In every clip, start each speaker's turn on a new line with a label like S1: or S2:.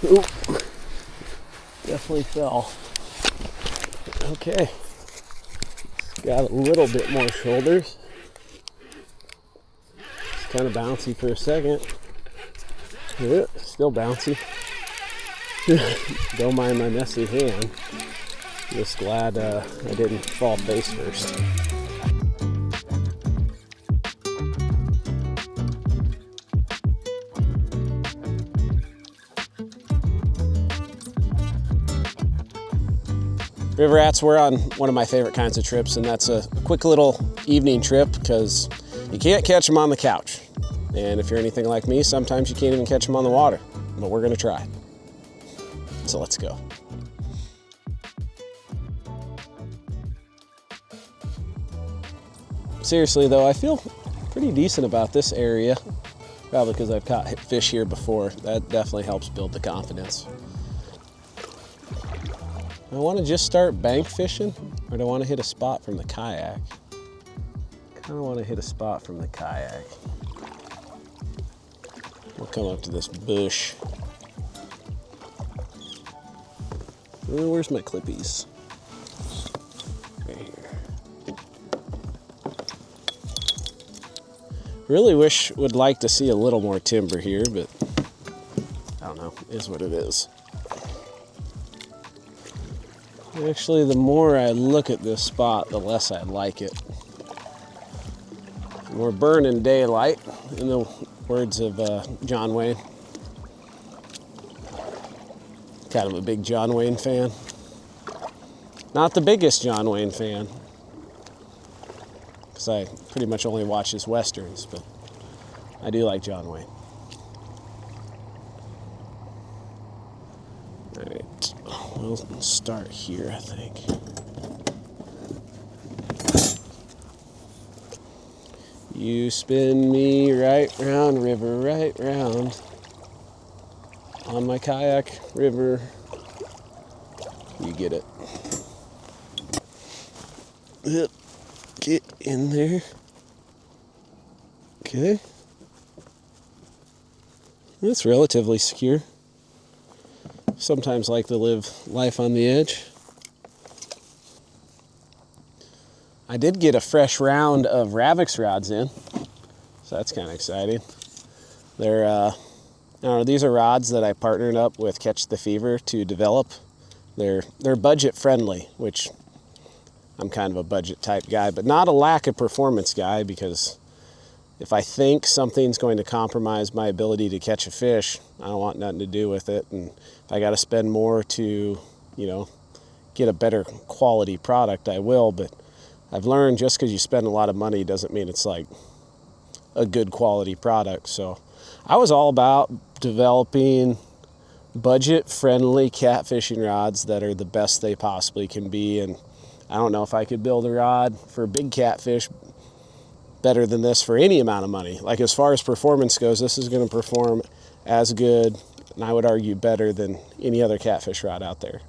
S1: Ooh, definitely fell. Okay, got a little bit more shoulders. It's kind of bouncy for a second. Yeah, still bouncy. Don't mind my messy hand. Just glad I didn't fall face first. River rats, we're on one of my favorite kinds of trips, and that's a quick little evening trip because you can't catch them on the couch. And if you're anything like me, sometimes you can't even catch them on the water, but we're gonna try. So let's go. Seriously though, I feel pretty decent about this area, probably because I've caught fish here before. That definitely helps build the confidence. Do I want to just start bank fishing, or do I want to hit a spot from the kayak? I kind of want to hit a spot from the kayak. We'll come up to this bush. Where's my clippies? Right here. Really would like to see a little more timber here, but I don't know, it is what it is. Actually, the more I look at this spot, the less I like it. We're burning daylight, in the words of John Wayne. Kind of a big John Wayne fan. Not the biggest John Wayne fan, because I pretty much only watch his westerns, but I do like John Wayne. All right, we'll start here, I think. You spin me right round, river, right round. On my kayak, river. You get it. Yep. Get in there. Okay. That's relatively secure. Sometimes like to live life on the edge. I did get a fresh round of Ravix rods in, so that's kind of exciting. They're, these are rods that I partnered up with Catch the Fever to develop. They're budget friendly, which I'm kind of a budget type guy, but not a lack of performance guy, because if I think something's going to compromise my ability to catch a fish, I don't want nothing to do with it. And if I got to spend more to, get a better quality product, I will. But I've learned just because you spend a lot of money doesn't mean it's like a good quality product. So I was all about developing budget-friendly catfishing rods that are the best they possibly can be. And I don't know if I could build a rod for big catfish better than this for any amount of money. Like, as far as performance goes, this is going to perform as good, and I would argue better than any other catfish rod out there.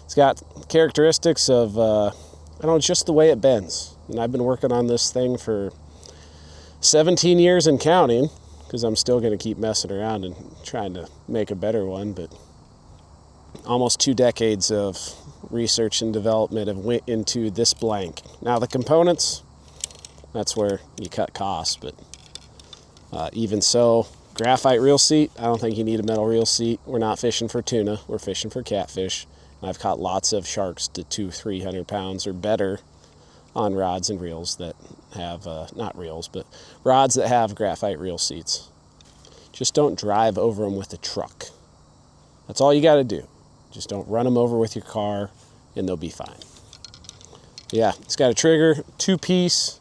S1: It's got characteristics of, just the way it bends. And I've been working on this thing for 17 years and counting, because I'm still going to keep messing around and trying to make a better one. But almost 2 decades of research and development have went into this blank. Now the components, that's where you cut costs, but even so, graphite reel seat, I don't think you need a metal reel seat. We're not fishing for tuna, we're fishing for catfish. And I've caught lots of sharks to 200-300 pounds or better on rods and reels that have, not reels, but rods that have graphite reel seats. Just don't drive over them with a truck. That's all you got to do. Just don't run them over with your car, and they'll be fine. Yeah, it's got a trigger, two-piece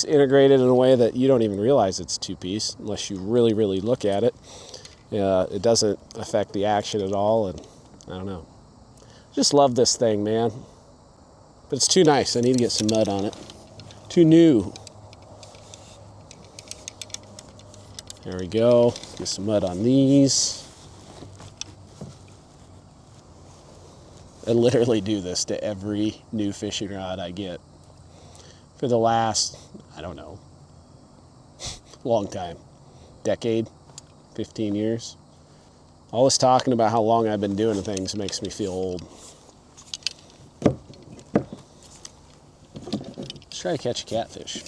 S1: integrated in a way that you don't even realize it's two-piece unless you really, really look at it. It doesn't affect the action at all, and I don't know. Just love this thing, man. But it's too nice. I need to get some mud on it. Too new. There we go. Get some mud on these. I literally do this to every new fishing rod I get for the last, I don't know, long time. Decade, 15 years. All this talking about how long I've been doing things makes me feel old. Let's try to catch a catfish.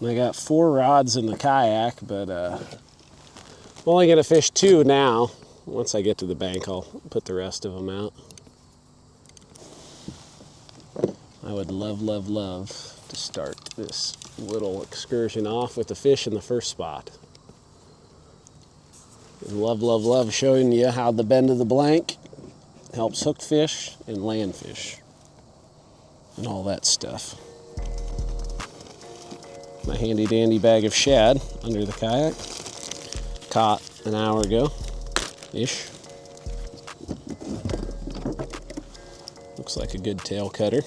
S1: I got 4 rods in the kayak, but I'm only gonna fish 2 now. Once I get to the bank, I'll put the rest of them out. I would love, love, love to start this little excursion off with the fish in the first spot. And love, love, love showing you how the bend of the blank helps hook fish and land fish and all that stuff. My handy dandy bag of shad under the kayak. Caught an hour ago-ish. Looks like a good tail cutter.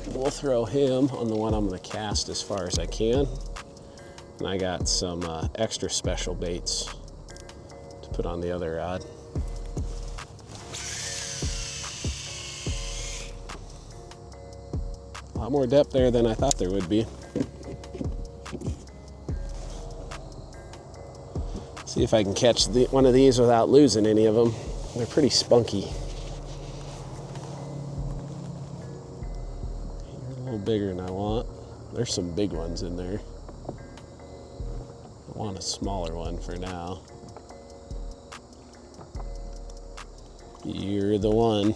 S1: We'll throw him on the one I'm going to cast as far as I can. And I got some extra special baits to put on the other rod. A lot more depth there than I thought there would be. See if I can catch one of these without losing any of them. They're pretty spunky. You're a little bigger than I want. There's some big ones in there. I want a smaller one for now. You're the one.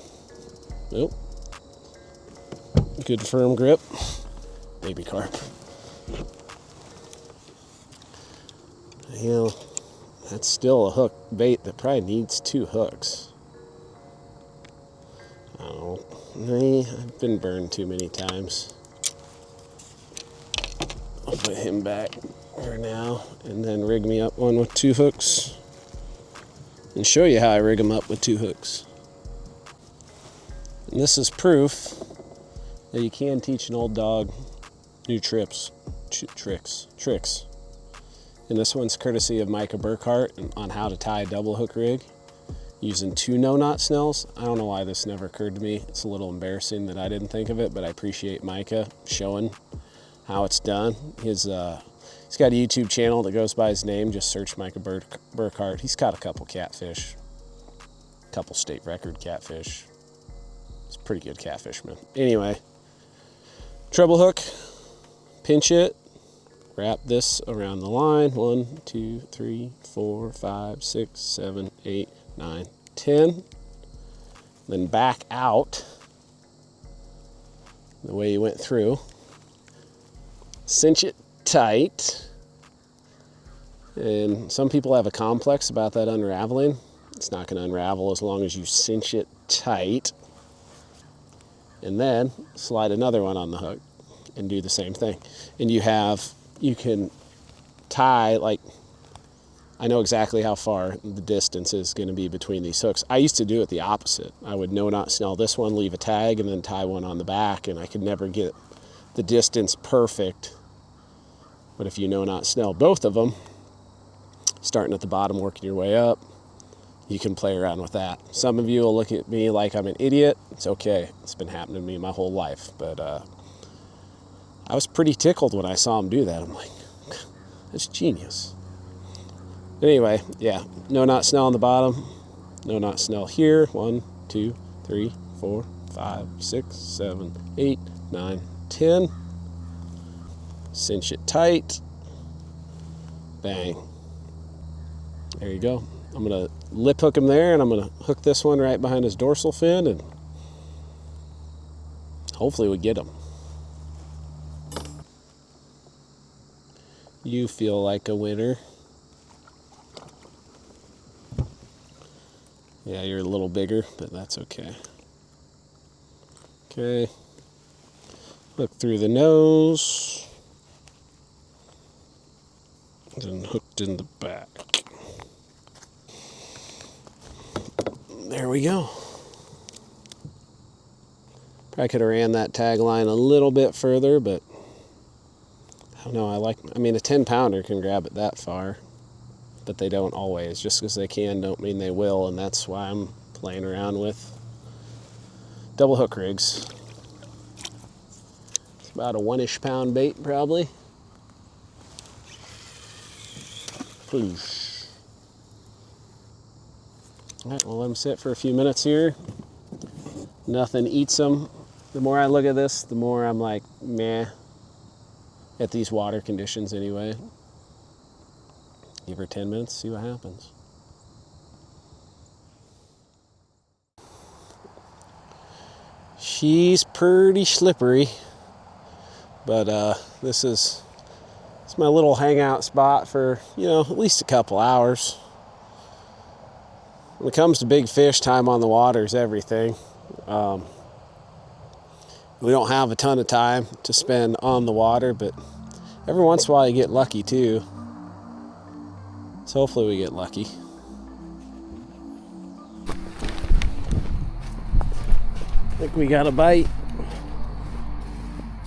S1: Nope. Good firm grip. Baby carp. You know, that's still a hook bait that probably needs 2 hooks. I don't know. I've been burned too many times. I'll put him back for now and then rig me up one with 2 hooks and show you how I rig them up with 2 hooks. And this is proof that you can teach an old dog new tricks. And this one's courtesy of Micah Burkhart on how to tie a double hook rig using 2 no-knot snells. I don't know why this never occurred to me. It's a little embarrassing that I didn't think of it, but I appreciate Micah showing how it's done. He's got a YouTube channel that goes by his name. Just search Micah Burkhart. He's caught a couple catfish, a couple state record catfish. He's a pretty good catfishman. Anyway, treble hook, pinch it, wrap this around the line. 1, 2, 3, 4, 5, 6, 7, 8, 9, 10. Then back out the way you went through. Cinch it tight. And some people have a complex about that unraveling. It's not going to unravel as long as you cinch it tight. And then slide another one on the hook and do the same thing. And you can tie, like, I know exactly how far the distance is going to be between these hooks. I used to do it the opposite. I would no-knot snell this one, leave a tag, and then tie one on the back, and I could never get the distance perfect. But if you no-knot snell both of them, starting at the bottom, working your way up, you can play around with that. Some of you will look at me like I'm an idiot. It's okay. It's been happening to me my whole life. But I was pretty tickled when I saw him do that. I'm like, that's genius. Anyway, yeah, no-knot snell on the bottom, no-knot snell here. 1, 2, 3, 4, 5, 6, 7, 8, 9, 10. Cinch it tight. Bang. There you go. I'm going to lip hook him there, and I'm going to hook this one right behind his dorsal fin, and hopefully we get him. You feel like a winner. Yeah, you're a little bigger, but that's okay. Okay. Hook through the nose. Then hooked in the back. There we go. Probably could have ran that tag line a little bit further, but I don't know. I mean, a 10-pounder can grab it that far, but they don't always. Just because they can don't mean they will, and that's why I'm playing around with double hook rigs. About a 1-ish pound bait, probably. Ploosh. All right, we'll let them sit for a few minutes here. Nothing eats them. The more I look at this, the more I'm like, meh, at these water conditions anyway. Give her 10 minutes, see what happens. She's pretty slippery, but it's my little hangout spot for, you know, at least a couple hours. When it comes to big fish, time on the water is everything. We don't have a ton of time to spend on the water, but every once in a while you get lucky too. So hopefully we get lucky. I think we got a bite.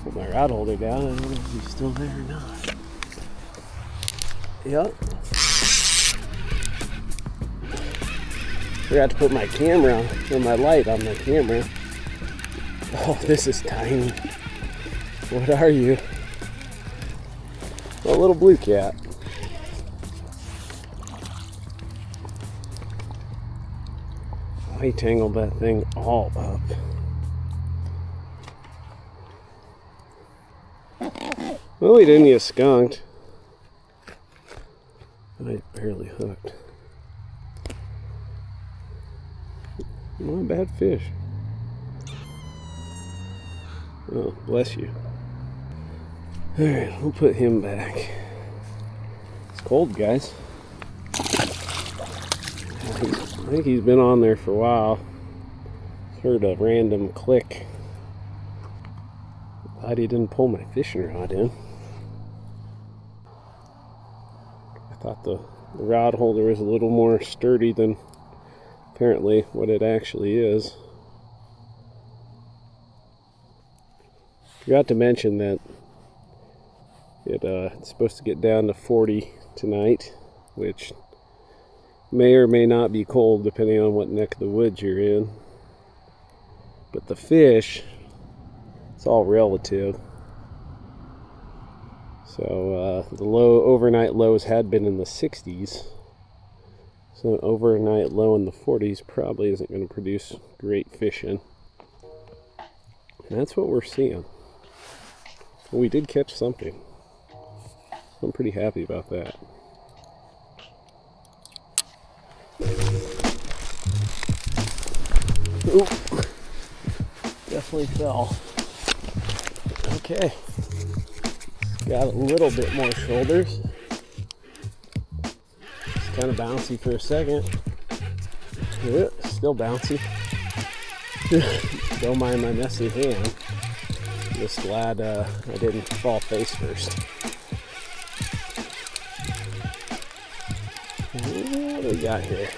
S1: Put my rod holder down. I don't know if he's still there or not. Yep. Forgot to put my camera or my light on my camera. Oh, this is tiny. What are you? A little blue cat. I tangled that thing all up. Well, he didn't get skunked. I barely hooked. Not a bad fish. Oh, bless you. Alright, we'll put him back. It's cold, guys. I think he's been on there for a while. Heard a random click. Glad he didn't pull my fishing rod in. I thought the rod holder was a little more sturdy than apparently what it actually is. Forgot to mention that it's supposed to get down to 40 tonight, which may or may not be cold depending on what neck of the woods you're in. But the fish, it's all relative. So the overnight lows had been in the 60s. So an overnight low in the 40s probably isn't going to produce great fishing. And that's what we're seeing. Well, we did catch something. I'm pretty happy about that. Oop. Definitely fell. Okay. Got a little bit more shoulders. It's kind of bouncy for a second. Yeah, still bouncy. Don't mind my messy hand. Just glad I didn't fall face first. What do we got here?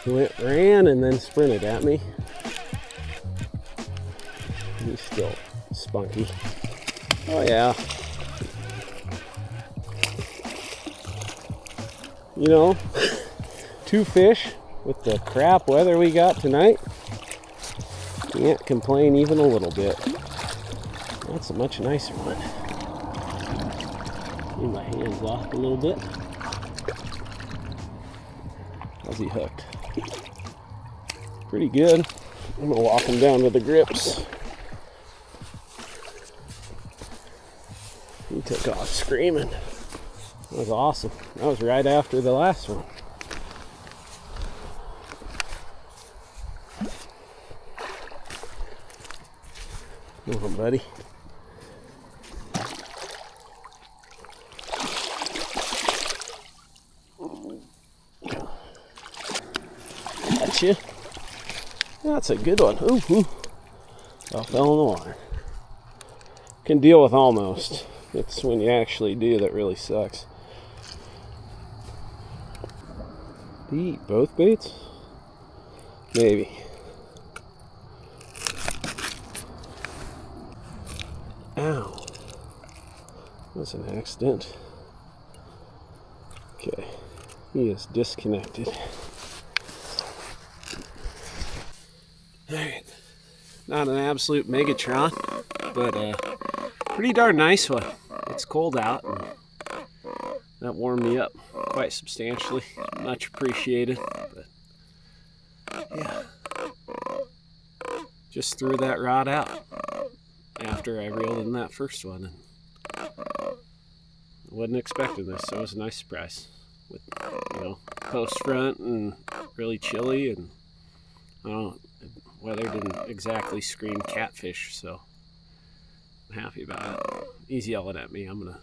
S1: He ran and then sprinted at me. He's still spunky. Oh yeah. You know, 2 fish with the crap weather we got tonight. Can't complain even a little bit. That's a much nicer one. Leave my hands off a little bit. How's he hooked? Pretty good. I'm gonna walk him down to the grips. He took off screaming. That was awesome. That was right after the last one. Come on, buddy. Gotcha. That's a good one. Ooh, ooh. I fell in the water. Can deal with almost. It's when you actually do that really sucks. Do you eat both baits? Maybe. Ow. That's an accident. Okay. He is disconnected. Alright. Not an absolute Megatron, but a pretty darn nice one. It's cold out, and that warmed me up quite substantially. Much appreciated. But yeah, just threw that rod out after I reeled in that first one, and I wasn't expecting this, so it was a nice surprise. With, you know, post front and really chilly, and I don't know, weather didn't exactly scream catfish, so I'm happy about it. He's yelling at me. I'm gonna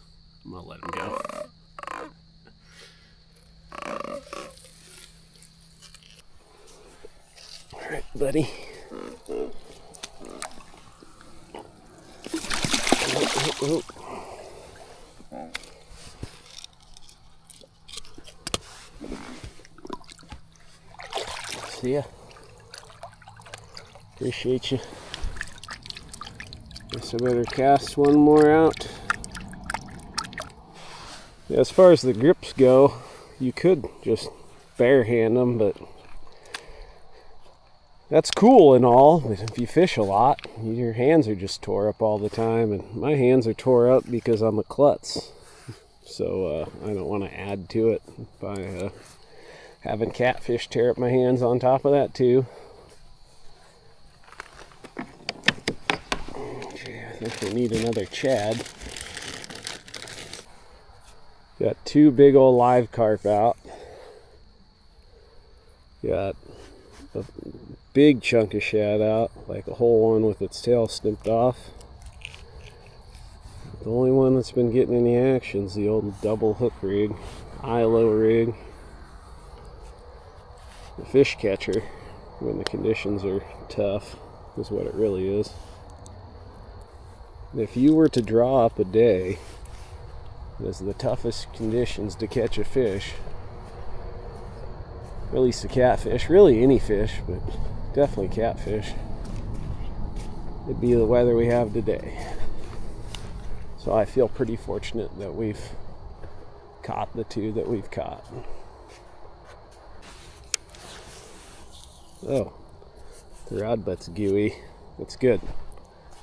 S1: let him go. All right, buddy. Oh. See ya. Appreciate you. Guess I better cast one more out. Yeah, as far as the grips go, you could just barehand them, but that's cool and all, but if you fish a lot, your hands are just tore up all the time, and my hands are tore up because I'm a klutz. So I don't want to add to it by having catfish tear up my hands on top of that too. Okay, I think we need another Chad. Got two big old live carp out. Got a big chunk of shad out, like a whole one with its tail snipped off. The only one that's been getting any action is the old double hook rig, ILO rig. The fish catcher, when the conditions are tough, is what it really is. If you were to draw up a day as the toughest conditions to catch a fish, at least a catfish, really any fish, but definitely catfish, it'd be the weather we have today. So I feel pretty fortunate that we've caught the two that we've caught. Oh, the rod butt's gooey. That's good.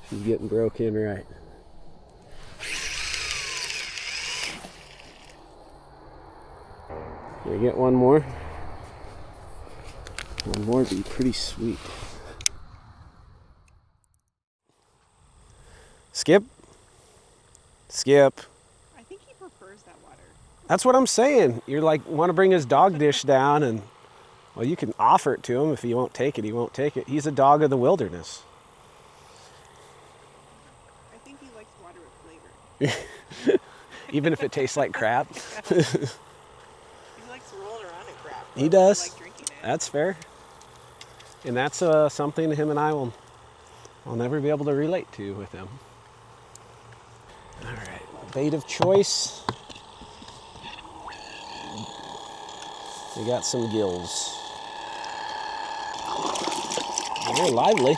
S1: She's getting broke in right. Can we get one more? One more would be pretty sweet. Skip? Skip.
S2: I think he prefers that water.
S1: That's what I'm saying. You're like, want to bring his dog dish down, and well, you can offer it to him. If he won't take it, he won't take it. He's a dog of the wilderness.
S2: I think he likes water with flavor.
S1: Even if it tastes like crap.
S2: He likes rolling around in crap.
S1: He does.
S2: Like drinking it.
S1: That's fair. And that's something him and I will never be able to relate to with him. All right, bait of choice. We got some gills. They're lively.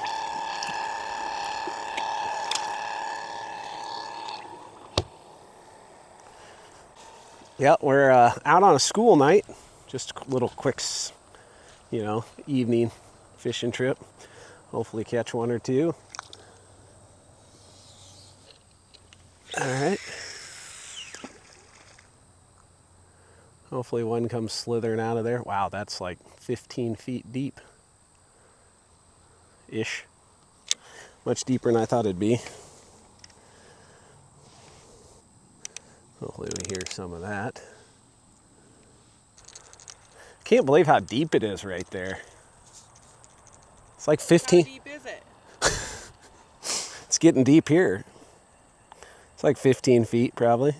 S1: Yeah, we're out on a school night. Just a little quick, you know, evening fishing trip. Hopefully catch one or two. All right. Hopefully one comes slithering out of there. Wow, that's like 15 feet deep. Ish. Much deeper than I thought it'd be. Hopefully we hear some of that. Can't believe how deep it is right there. It's like 15.
S2: How deep is it?
S1: It's getting deep here. It's like 15 feet probably.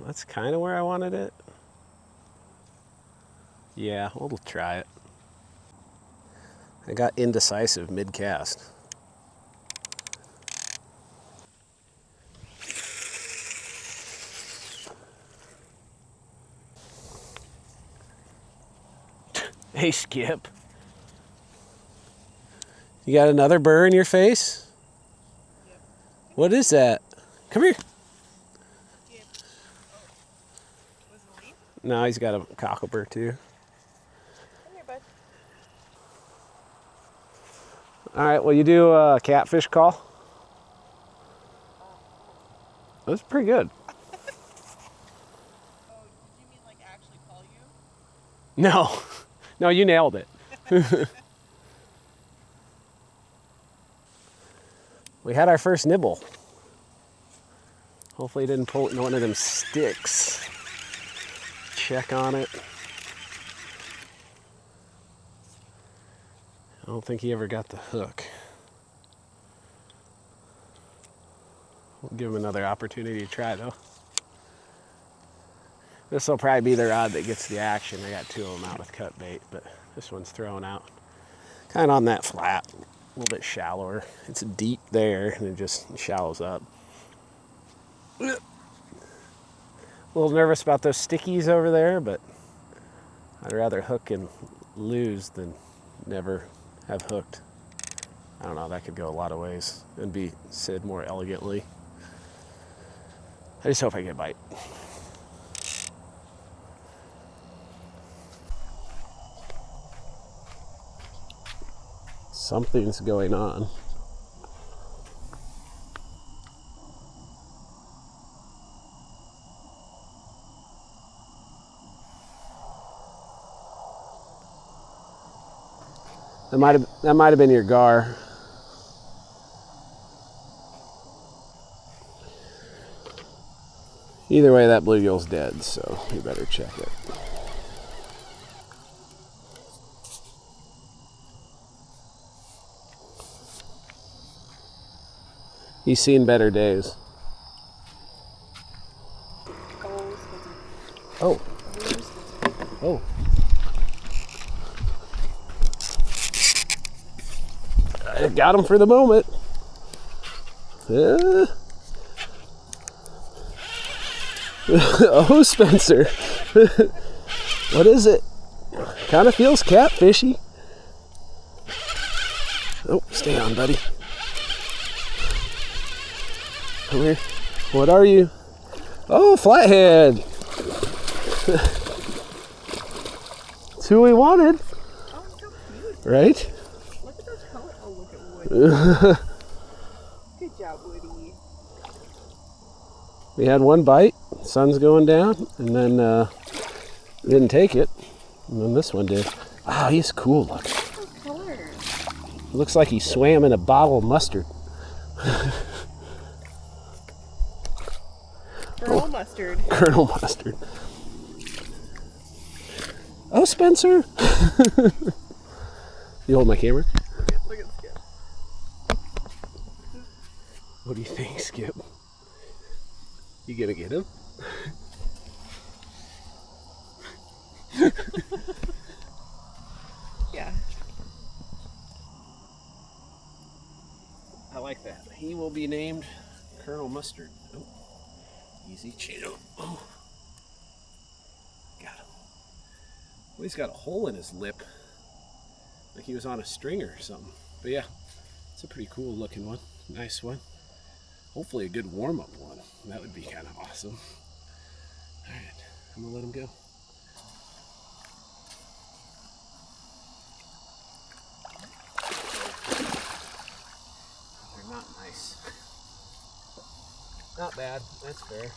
S1: That's kind of where I wanted it. Yeah, we'll try it. I got indecisive mid-cast. Hey, Skip. You got another burr in your face?
S2: Yep.
S1: What is that? Come here.
S2: Skip. Oh. Was it lame?
S1: No, he's got a cockleburr too.
S2: Come here, bud.
S1: All right, will you do a catfish call? That was pretty good.
S2: Oh, did you mean like actually call you?
S1: No, no, you nailed it. We had our first nibble. Hopefully he didn't pull it in one of them sticks. Check on it. I don't think he ever got the hook. We'll give him another opportunity to try though. This will probably be the rod that gets the action. I got two of them out with cut bait, but this one's thrown out. Kind of on that flat, a little bit shallower. It's deep there and it just shallows up. A little nervous about those stickies over there, but I'd rather hook and lose than never have hooked. I don't know, that could go a lot of ways and be said more elegantly. I just hope I get a bite. Something's going on. That might have been your gar. Either way, that bluegill's dead, so you better check it. He's seen better days. Oh. Oh. I got him for the moment. Oh, Spencer. What is it? Kind of feels catfishy. Oh, stay on, buddy. Come here. What are you? Oh, flathead. That's who we wanted.
S2: Oh, so cute.
S1: Right?
S2: Look at those colors. Oh, look at Woody. Good job, Woody.
S1: We had one bite, sun's going down, and then we didn't take it. And then this one did. Ah, he's cool looking.
S2: Look at those colors.
S1: Looks like he swam in a bottle of mustard.
S2: Colonel Mustard.
S1: Colonel Mustard. Oh, Spencer. You hold my camera?
S2: Look at Skip.
S1: What do you think, Skip? You gonna get him?
S2: Yeah.
S1: I like that. He will be named Colonel Mustard. Oh, easy chill. Oh, got him. Well, he's got a hole in his lip, like he was on a stringer or something. But yeah, it's a pretty cool looking one. Nice one. Hopefully a good warm-up one. That would be kind of awesome. All right, I'm gonna let him go. They're not nice. Not bad, that's fair.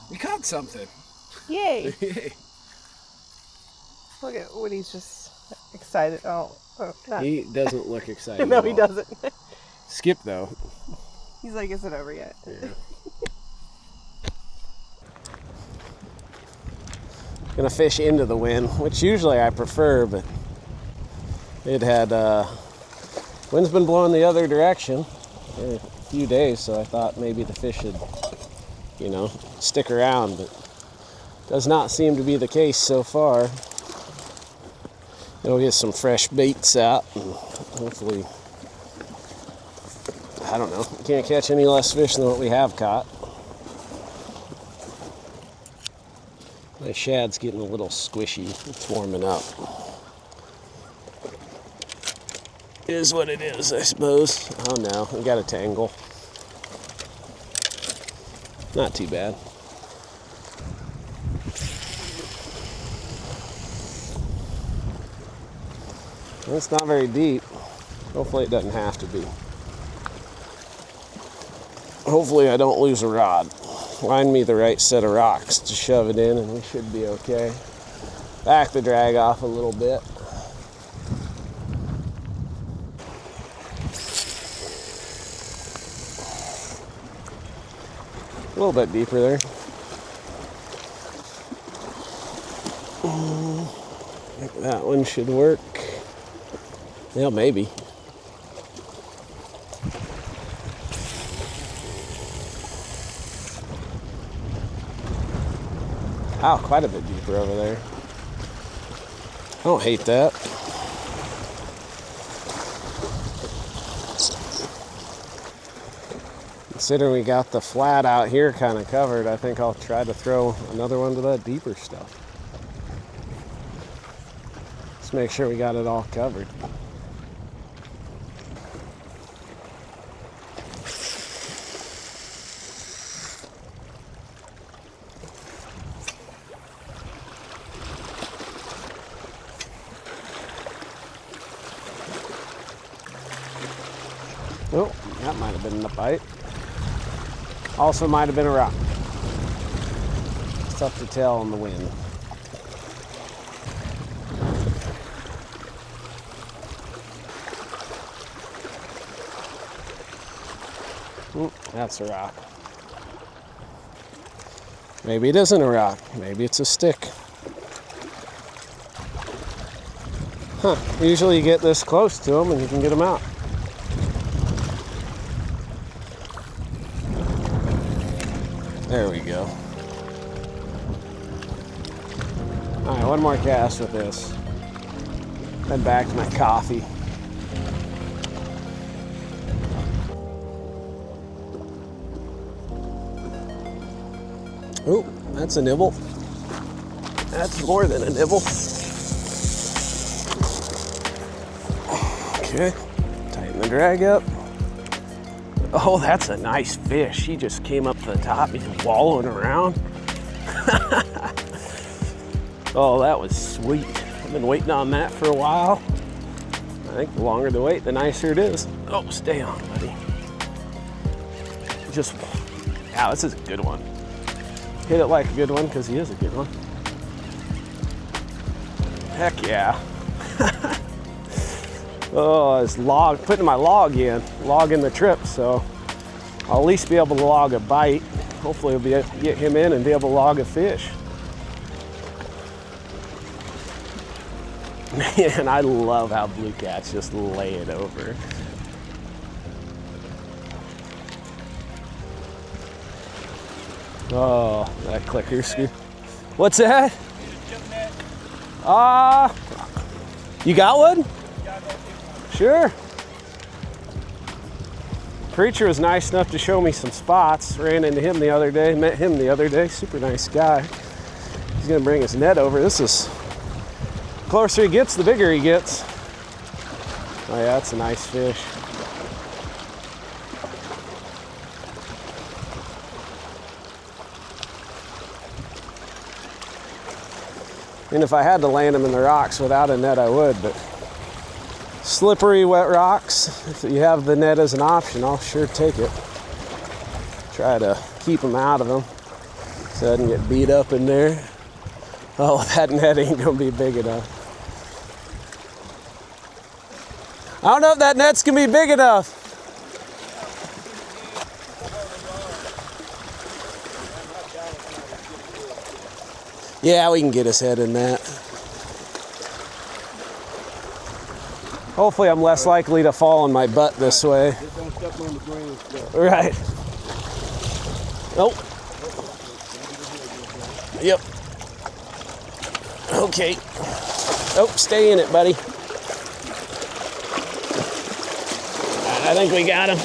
S1: We caught something.
S2: Yay. Look at Woody's just excited. Oh not.
S1: He doesn't look excited.
S2: No,
S1: at
S2: he
S1: all.
S2: doesn't.
S1: Skip though.
S2: He's like, is it over yet?
S1: Yeah. Gonna fish into the wind, which usually I prefer, but it had wind's been blowing the other direction for a few days, so I thought maybe the fish would, you know, stick around, but does not seem to be the case so far. We'll get some fresh baits out and hopefully, I don't know, we can't catch any less fish than what we have caught. My shad's getting a little squishy. It's warming up. It is what it is, I suppose. Oh no, we got a tangle. Not too bad. It's not very deep. Hopefully it doesn't have to be. Hopefully I don't lose a rod. Find me the right set of rocks to shove it in and we should be okay. Back the drag off a little bit. A little bit deeper there. I think that one should work. Yeah, maybe. Wow, quite a bit deeper over there. I don't hate that. Considering we got the flat out here kind of covered, I think I'll try to throw another one to that deeper stuff. Let's make sure we got it all covered. Oh, that might have been a bite. Also might have been a rock. It's tough to tell in the wind. That's a rock. Maybe it isn't a rock. Maybe it's a stick. Huh. Usually you get this close to them and you can get them out. There we go. All right, one more cast with this. Head back to my coffee. Oh, that's a nibble. That's more than a nibble. Okay, tighten the drag up. Oh, that's a nice fish. He just came up to the top. He's wallowing around. Oh, that was sweet. I've been waiting on that for a while. I think the longer the wait, the nicer it is. Oh, stay on, buddy. Just, wow, this is a good one. Hit it like a good one because he is a good one. Heck yeah. Oh, it's putting my log in the trip, so I'll at least be able to log a bite. Hopefully we'll be able to get him in and be able to log a fish. Man, I love how blue cats just lay it over. Oh, that clicker screw. What's that? You got one? Sure. Preacher was nice enough to show me some spots. Ran into him the other day, met him the other day. Super nice guy. He's gonna bring his net over. This is, the closer he gets, the bigger he gets. Oh yeah, that's a nice fish. And if I had to land them in the rocks without a net, I would, but slippery, wet rocks, if you have the net as an option, I'll sure take it. Try to keep them out of them so I doesn't get beat up in there. Oh, that net ain't gonna be big enough. I don't know if that net's gonna be big enough. Yeah, we can get his head in that. Hopefully I'm less likely to fall on my butt this way.
S3: Just don't step on the green stuff.
S1: Right. Nope. Yep. Okay. Oh, stay in it, buddy. I think we got him.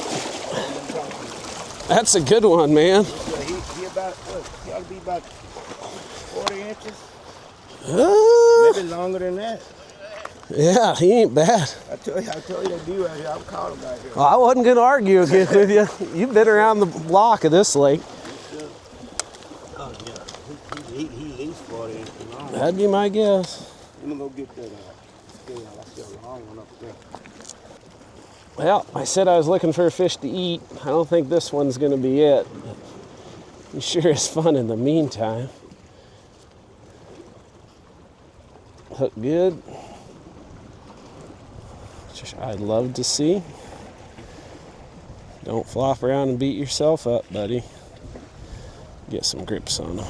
S1: That's a good one, man.
S3: Yeah, he about, what, he ought to be about 40 inches. Maybe longer than that.
S1: Yeah, he ain't bad.
S3: I told you that dude out here, I'm calling back here.
S1: Well, I wasn't going to argue with you. You've been around the block of this lake.
S3: Oh, yeah. He at least 40 inches long.
S1: That'd be my guess.
S3: Let me go get that out. scale. I see a long one up there.
S1: Well, I said I was looking for a fish to eat. I don't think this one's going to be it. It sure is fun in the meantime. Hook good. Which I'd love to see. Don't flop around and beat yourself up, buddy. Get some grips on them.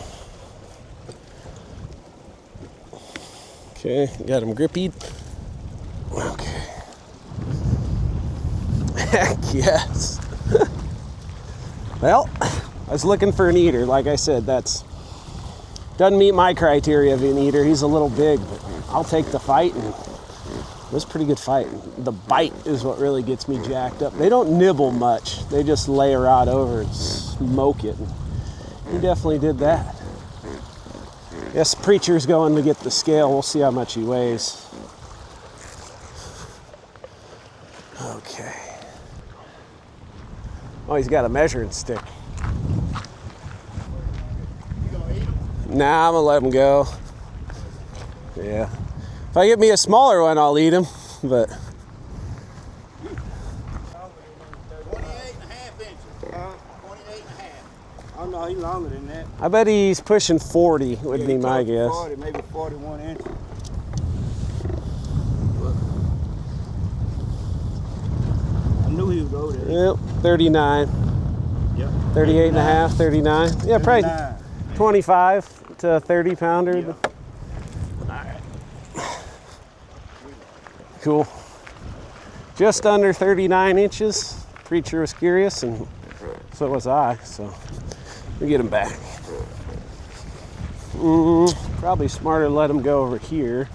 S1: Okay, got them grippied. Okay. Heck yes. Well, I was looking for an eater. Like I said, doesn't meet my criteria of an eater. He's a little big, but I'll take the fight, and it was a pretty good fight. The bite is what really gets me jacked up. They don't nibble much. They just lay a rod over and smoke it. And he definitely did that. Yes, Preacher's going to get the scale. We'll see how much he weighs. Okay. Oh, he's got a measuring stick. Nah, I'm gonna let him go. Yeah. If I get me a smaller one, I'll eat him, but.
S3: 28 and a half inches. 28 and a half. Oh no, he's longer than that.
S1: I bet he's pushing 40 would be my guess.
S3: 40, maybe 41 inches. I knew he would go there.
S1: Yep, 39.
S3: Yep.
S1: 38 and a half, 39. Yeah, probably
S3: 39.
S1: 25 to 30 pounder.
S3: Yep.
S1: Cool. Just under 39 inches. Preacher was curious, and so was I, so we get him back. Probably smarter to let him go over here.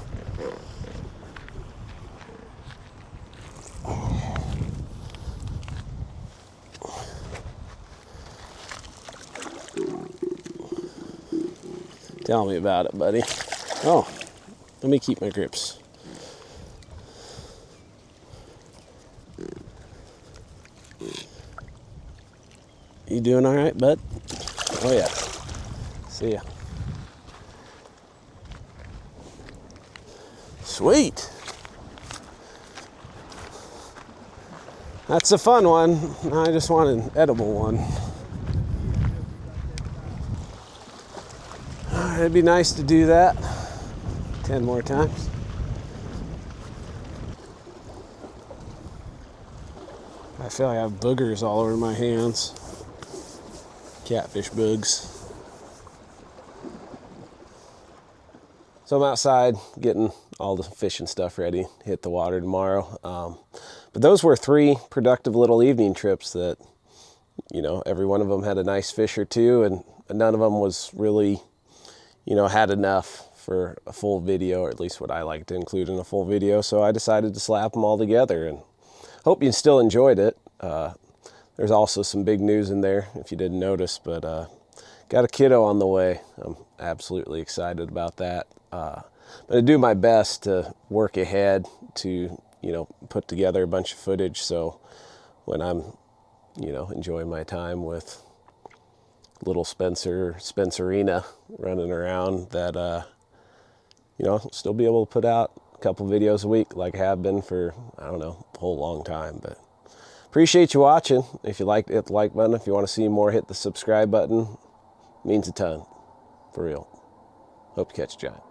S1: Tell me about it, buddy. Oh, let me keep my grips. You doing all right, bud? Oh yeah. See ya. Sweet. That's a fun one. I just want an edible one. It'd be nice to do that 10 more times. I feel like I have boogers all over my hands. Catfish bugs. So I'm outside getting all the fishing stuff ready, hit the water tomorrow. But those were 3 productive little evening trips that, you know, every one of them had a nice fish or two, and none of them was really, you know, had enough for a full video, or at least what I like to include in a full video. So I decided to slap them all together, and hope you still enjoyed it. There's also some big news in there, if you didn't notice, but got a kiddo on the way. I'm absolutely excited about that. I'm gonna do my best to work ahead to, you know, put together a bunch of footage, so when I'm, you know, enjoying my time with little Spencerina running around, that, you know, still be able to put out a couple videos a week like I have been for, I don't know, a whole long time. But appreciate you watching. If you liked, hit the like button. If you want to see more, hit the subscribe button. Means a ton, for real. Hope to catch a giant.